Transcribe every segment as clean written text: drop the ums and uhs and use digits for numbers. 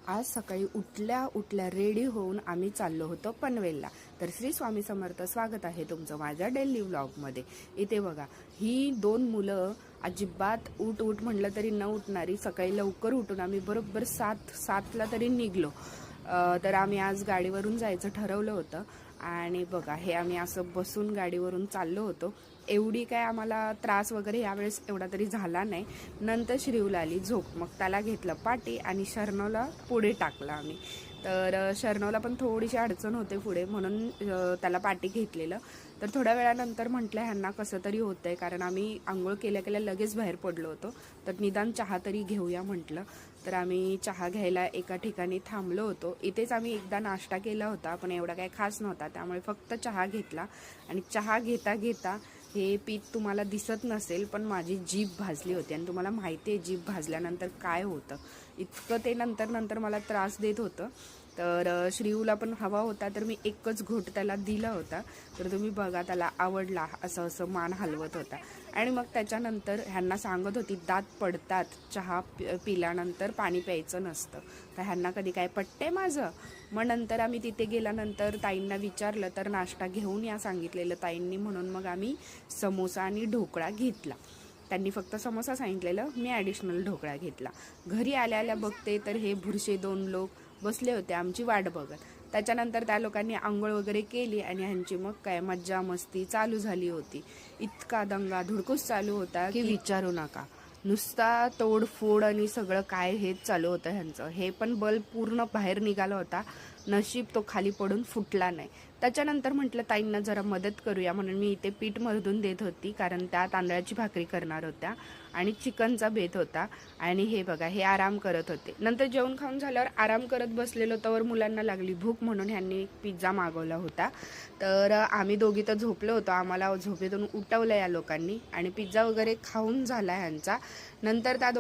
आज सकाळी उठल्या उठल्या रेडी होऊन आम्ही चाललो होतो पनवेलला। तर श्री स्वामी समर्थ, स्वागत आहे तुमचं माझ्या डेली व्लॉगमध्ये। इथे बघा, ही दोन मुलं अजिबात उठ म्हटलं तरी न उठणारी, सकाळी लवकर उठून आम्ही बरोबर 7:07ला तरी निघलो। तर आम्ही आज गाडीवरून जायचं ठरवलं होतं आणि बघा हे आम्ही असं बसून गाडीवरून चाललो होतो। एवढी काय आम्हाला त्रास वगैरे यावेळेस एवढा तरी झाला नाही। नंतर श्रीवला आली झोप, मग त्याला घेतलं पाठी आणि शर्णवला पुढे टाकलं आम्ही। तर शर्णवला पण थोडीशी अडचण होते पुढे, म्हणून त्याला पाठी घेतलेलं। तर थोड्या वेळानंतर म्हटलं ह्यांना कसं तरी होतंय, कारण आम्ही आंघोळ केल्या लगेच बाहेर पडलो होतो, तर निदान चहा तरी घेऊया म्हटलं। तर आम्ही चहा घ्यायला एका ठिकाणी थांबलो होतो। इथेच आम्ही एकदा नाश्ता केला होता, पण एवढा काही खास नव्हता, त्यामुळे फक्त चहा घेतला। आणि चहा घेता घेता हे पीठ तुम्हाला दिसत नसेल, पण माझी जीभ भाजली होती। आणि तुम्हाला माहिती आहे जीभ भाजल्यानंतर काय होतं, इतकं ते नंतर मला त्रास देत होतं। तर श्रीऊला पण हवा होता, तर मी एकच घोट त्याला दिला होता। तर तुम्ही बघा, त्याला आवडला, असं मान हलवत होता। आणि मग त्याच्यानंतर ह्यांना सांगत होती दात पडतात, चहा पिल्यानंतर पाणी प्यायचं नसतं। तर ह्यांना कधी काय पटते माझं। मग नंतर आम्ही तिथे गेल्यानंतर ताईंना विचारलं, तर नाश्ता घेऊन या सांगितलेलं ताईंनी, म्हणून मग आम्ही समोसा आणि ढोकळा घेतला। त्यांनी फक्त समोसा सांगितलेलं, मी ॲडिशनल ढोकळा घेतला। घरी आल्या बघते तर हे भुरशे दोन लोक बसले होते आमची वाट बघत। त्याच्यानंतर त्या लोकांनी आंघोळ वगैरे केली आणि ह्यांची मग काय मज्जा मस्ती चालू झाली होती। इतका दंगा धुडकूस चालू होता की विचारू नका। नुसता तोडफोड आणि सगळं काय हेच चालू होतं ह्यांचं। हे पण बल्ब पूर्ण बाहेर निघाला होता, नशीब तो खाली पडून फुटला नाही। त्याच्यानंतर म्हटलं ताईंना जरा मदत करूया, म्हणून मी इथे पीठ मर्दून देत होती, कारण त्या तांदळाची भाकरी करणार होत्या आणि चिकनचा बेत होता। आणि हे बघा, हे आराम करत होते। नंतर जेवण खाऊन झाल्यावर आराम करत बसलेलो, तर मुलांना लागली भूक, म्हणून ह्यांनी पिझ्झा मागवला होता। तर आम्ही दोघी तर झोपलो होतो, आम्हाला झोपेतून उठवलं या लोकांनी आणि पिझ्झा वगैरे खाऊन झाला ह्यांचा। नंतर त्या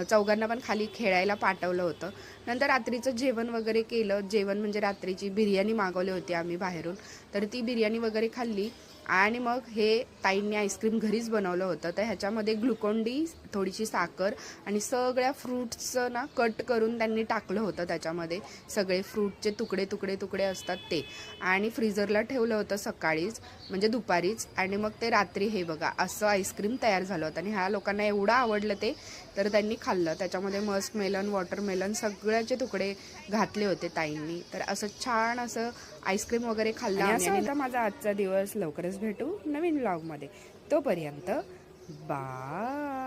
चौघांना पण खाली खेळायला पाठवलं होतं। नंतर रात्रीचं जेवण वगैरे केलं। जेवण म्हणजे रात्रीची बिर्याणी मागवली होती आम्ही बाहेरून, तर ती बिर्याणी वगैरे खाल्ली। आणि मग हे ताईंनी आईस्क्रीम घरीच बनवलं होतं, तर ह्याच्यामध्ये ग्लुकॉन डी, थोडीशी साखर आणि सगळ्या फ्रूट्सचं ना कट करून त्यांनी टाकलं होतं त्याच्यामध्ये, सगळे फ्रूटचे तुकडे असतात ते, आणि फ्रीजरला ठेवलं होतं सकाळीच, म्हणजे दुपारीच। आणि मग ते रात्री हे बघा असं आईस्क्रीम तयार झालं होतं। आणि ह्या लोकांना एवढं आवडलं ते, तर त्यांनी खाल्लं। त्याच्यामध्ये मस्क मेलन, वॉटरमेलन सगळ्याचे तुकडे घातले होते ताईंनी। तर असं छान असं आईस्क्रीम वगैरे खाल्लं। आणि असा होता माझा आजचा दिवस। लवकरच भेटू नवीन व्लॉगमध्ये, तोपर्यंत बाय।